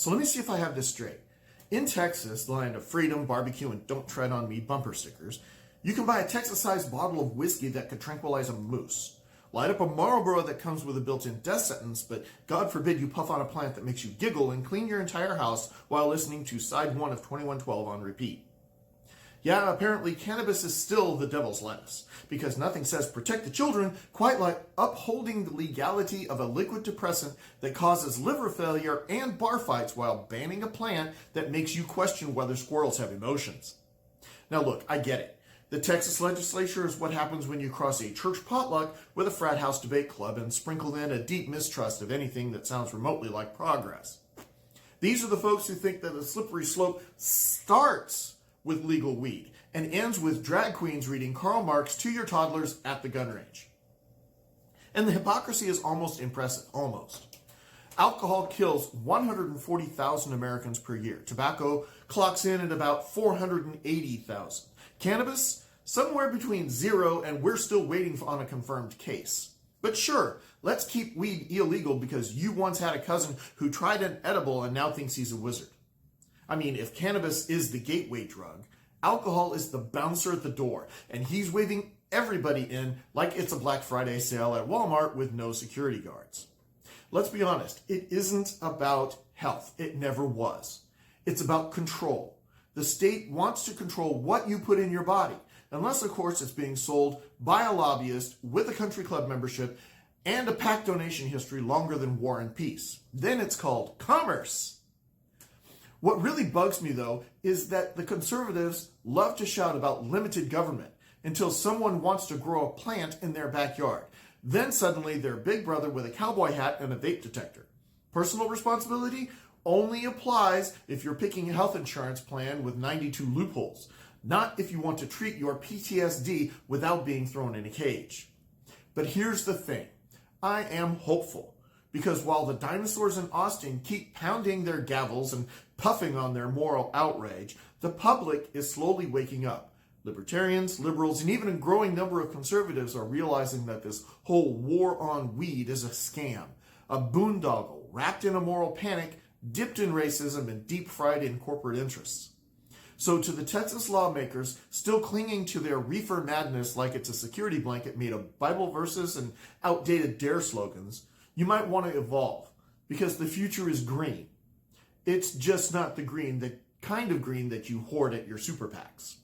So let me see if I have this straight. In Texas, the land of freedom, barbecue, and don't tread on me bumper stickers, you can buy a Texas-sized bottle of whiskey that could tranquilize a moose. Light up a Marlboro that comes with a built-in death sentence, but God forbid you puff on a plant that makes you giggle and clean your entire house while listening to side 1 of 2112 on repeat. Yeah, apparently cannabis is still the devil's lettuce, because nothing says protect the children quite like upholding the legality of a liquid depressant that causes liver failure and bar fights while banning a plant that makes you question whether squirrels have emotions. Now look, I get it. The Texas legislature is what happens when you cross a church potluck with a frat house debate club and sprinkle in a deep mistrust of anything that sounds remotely like progress. These are the folks who think that the slippery slope starts with legal weed and ends with drag queens reading Karl Marx to your toddlers at the gun range. And the hypocrisy is almost impressive, almost. Alcohol kills 140,000 Americans per year. Tobacco clocks in at about 480,000. Cannabis, somewhere between 0 and we're still waiting on a confirmed case. But sure, let's keep weed illegal because you once had a cousin who tried an edible and now thinks he's a wizard. I mean, if cannabis is the gateway drug, alcohol is the bouncer at the door, and he's waving everybody in like it's a Black Friday sale at Walmart with no security guards. Let's be honest, it isn't about health. It never was. It's about control. The state wants to control what you put in your body, unless, of course, it's being sold by a lobbyist with a country club membership and a PAC donation history longer than War and Peace. Then it's called commerce. What really bugs me, though, is that the conservatives love to shout about limited government until someone wants to grow a plant in their backyard. Then suddenly they're Big Brother with a cowboy hat and a vape detector. Personal responsibility only applies if you're picking a health insurance plan with 92 loopholes, not if you want to treat your PTSD without being thrown in a cage. But here's the thing. I am hopeful, because while the dinosaurs in Austin keep pounding their gavels and puffing on their moral outrage, the public is slowly waking up. Libertarians, liberals, and even a growing number of conservatives are realizing that this whole war on weed is a scam, a boondoggle wrapped in a moral panic, dipped in racism, and deep fried in corporate interests. So to the Texas lawmakers still clinging to their Reefer Madness like it's a security blanket made of Bible verses and outdated D.A.R.E slogans, you might want to evolve, because the future is green. It's just not the kind of green that you hoard at your super PACs.